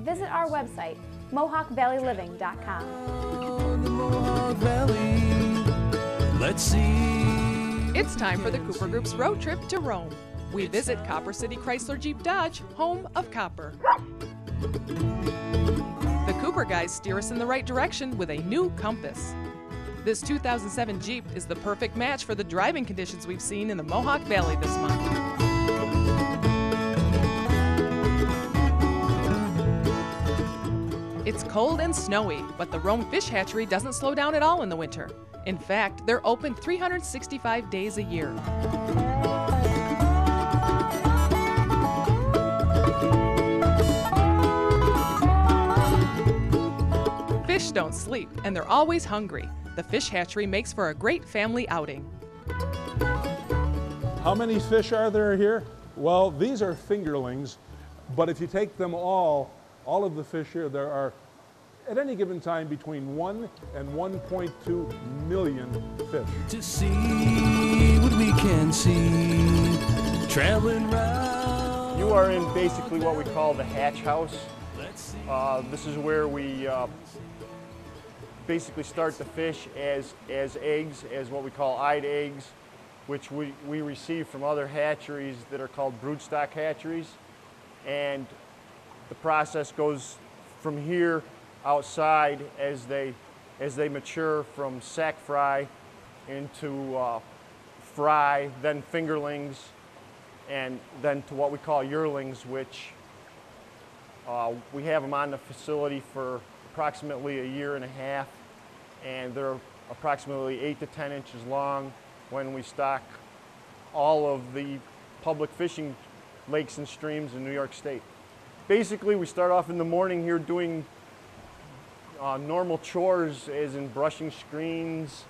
visit our website, mohawkvalleyliving.com. The Mohawk Valley. Let's see. It's time for the Cooper Group's road trip to Rome. We visit Copper City Chrysler Jeep Dodge, home of Copper. The Cooper guys steer us in the right direction with a new compass. This 2007 Jeep is the perfect match for the driving conditions we've seen in the Mohawk Valley this month. It's cold and snowy, but the Rome Fish Hatchery doesn't slow down at all in the winter. In fact, they're open 365 days a year. Fish don't sleep, and they're always hungry. The Fish Hatchery makes for a great family outing. How many fish are there here? Well, these are fingerlings, but if you take them all of the fish here, there are at any given time between 1 and 1.2 million fish. To see what we can see, traveling round. You are in basically what we call the hatch house. This is where we basically start the fish as eggs, as what we call eyed eggs, which we receive from other hatcheries that are called broodstock hatcheries. And the process goes from here outside as they mature from sack fry into fry, then fingerlings, and then to what we call yearlings, which we have them on the facility for approximately a year and a half, and they're approximately 8 to 10 inches long when we stock all of the public fishing lakes and streams in New York State. Basically, we start off in the morning here doing normal chores, as in brushing screens,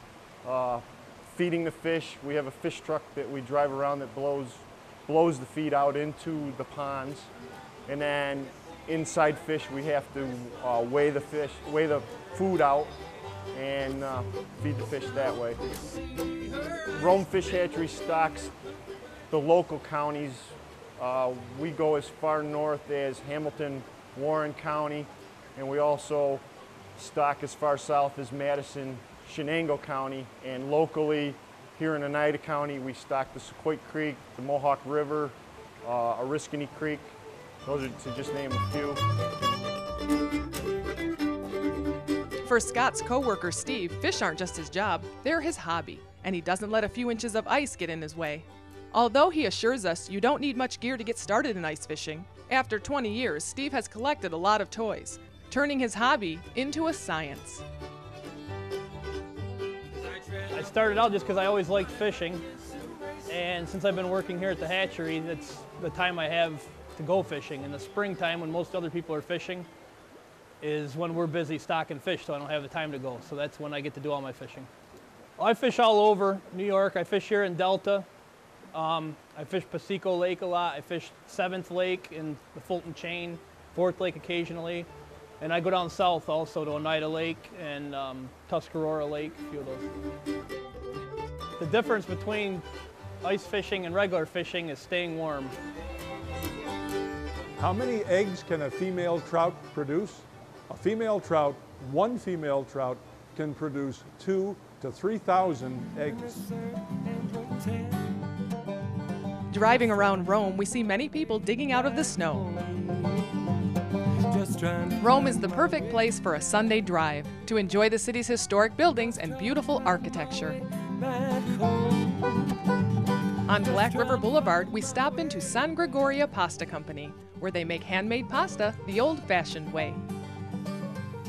feeding the fish. We have a fish truck that we drive around that blows the feed out into the ponds, and then inside fish we have to weigh the food out and feed the fish that way. Rome Fish Hatchery stocks the local counties. We go as far north as Hamilton, Warren County, and we also stock as far south as Madison, Shenango County, and locally here in Oneida County we stock the Sequoia Creek, the Mohawk River, Oriskany Creek. Those are to just name a few. For Scott's co-worker Steve, fish aren't just his job, they're his hobby, and he doesn't let a few inches of ice get in his way. Although he assures us you don't need much gear to get started in ice fishing, after 20 years, Steve has collected a lot of toys, turning his hobby into a science. I started out just because I always liked fishing, and since I've been working here at the hatchery, that's the time I have to go fishing. In the springtime, when most other people are fishing, is when we're busy stocking fish, so I don't have the time to go. So that's when I get to do all my fishing. Well, I fish all over New York. I fish here in Delta. I fish Pasico Lake a lot. I fish 7th Lake in the Fulton Chain, 4th Lake occasionally. And I go down south also to Oneida Lake and Tuscarora Lake, a few of those. The difference between ice fishing and regular fishing is staying warm. How many eggs can a female trout produce? One female trout can produce 2,000 to 3,000 eggs. Driving around Rome, we see many people digging out of the snow. Rome is the perfect place for a Sunday drive to enjoy the city's historic buildings and beautiful architecture. On Black River Boulevard, we stop into San Gregorio Pasta Company, where they make handmade pasta the old-fashioned way.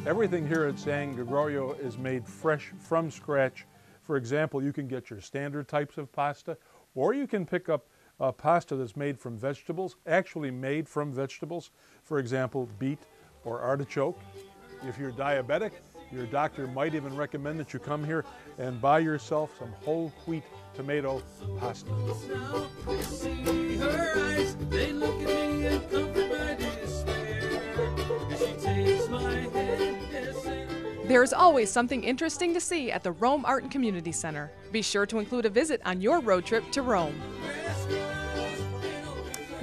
Everything here at San Gregorio is made fresh from scratch. For example, you can get your standard types of pasta, or you can pick up pasta that's made from vegetables, actually made from vegetables. For example, beet or artichoke. If you're diabetic, your doctor might even recommend that you come here and buy yourself some whole wheat tomato pasta. There's always something interesting to see at the Rome Art and Community Center. Be sure to include a visit on your road trip to Rome.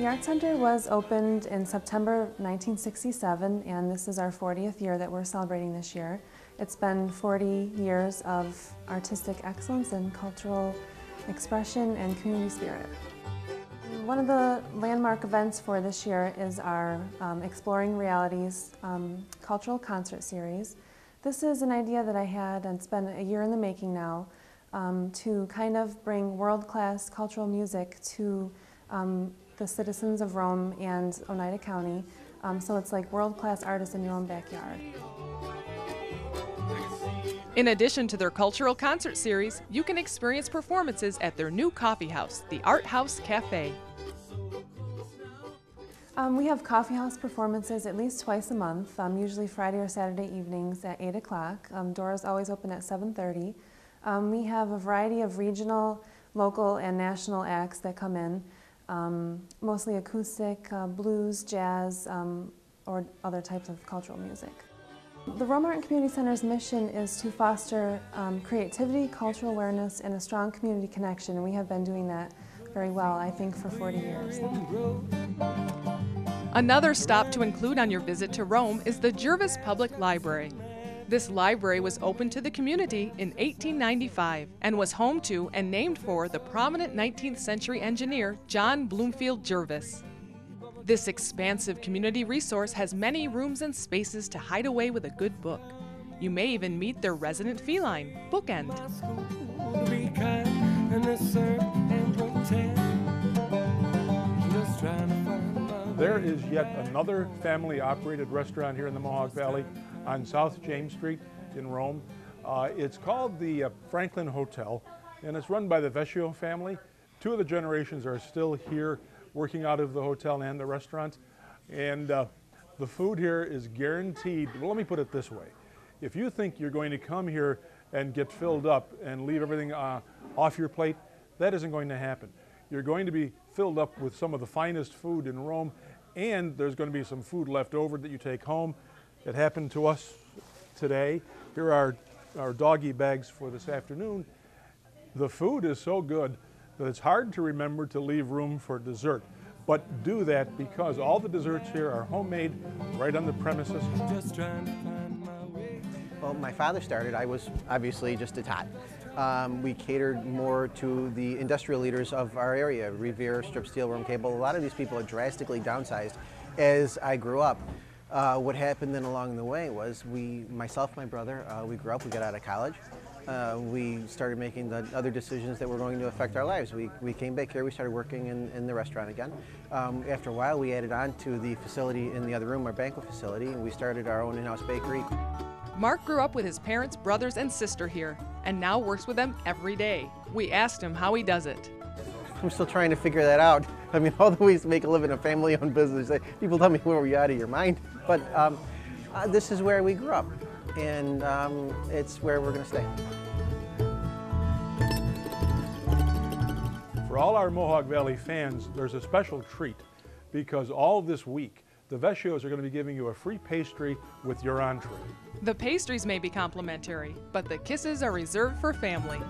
The Art Center was opened in September 1967, and this is our 40th year that we're celebrating this year. It's been 40 years of artistic excellence and cultural expression and community spirit. One of the landmark events for this year is our Exploring Realities cultural concert series. This is an idea that I had, and it's been a year in the making now, to kind of bring world-class cultural music to the citizens of Rome and Oneida County. So it's like world-class artists in your own backyard. In addition to their cultural concert series, you can experience performances at their new coffee house, the Art House Cafe. We have coffee house performances at least twice a month, usually Friday or Saturday evenings at 8 o'clock. Doors always open at 7:30. We have a variety of regional, local, and national acts that come in, mostly acoustic, blues, jazz, or other types of cultural music. The Rome Art and Community Center's mission is to foster creativity, cultural awareness, and a strong community connection, and we have been doing that very well, I think, for 40 years. Another stop to include on your visit to Rome is the Jervis Public Library. This library was opened to the community in 1895 and was home to and named for the prominent 19th century engineer John Bloomfield Jervis. This expansive community resource has many rooms and spaces to hide away with a good book. You may even meet their resident feline, Bookend. There is yet another family-operated restaurant here in the Mohawk Valley on South James Street in Rome. It's called the Franklin Hotel, and it's run by the Vecchio family. Two of the generations are still here working out of the hotel and the restaurant. And the food here is guaranteed. Well, let me put it this way. If you think you're going to come here and get filled up and leave everything off your plate, that isn't going to happen. You're going to be filled up with some of the finest food in Rome, and there's going to be some food left over that you take home. It happened to us today. Here are our doggy bags for this afternoon. The food is so good that it's hard to remember to leave room for dessert. But do that, because all the desserts here are homemade right on the premises. Well, my father started. I was obviously just a tot. We catered more to the industrial leaders of our area, Revere, Strip Steel, Rome Cable. A lot of these people had drastically downsized as I grew up. What happened then along the way was myself, my brother, we grew up, we got out of college. We started making the other decisions that were going to affect our lives. We came back here, we started working in the restaurant again. After a while, we added on to the facility in the other room, our banquet facility, and we started our own in-house bakery. Mark grew up with his parents, brothers, and sister here, and now works with them every day. We asked him how he does it. I'm still trying to figure that out. I mean, all the ways to make a living in a family-owned business, people tell me, well, are you out of your mind? But this is where we grew up, and it's where we're going to stay. For all our Mohawk Valley fans, there's a special treat, because all this week, the Vecchios are going to be giving you a free pastry with your entree. The pastries may be complimentary, but the kisses are reserved for family.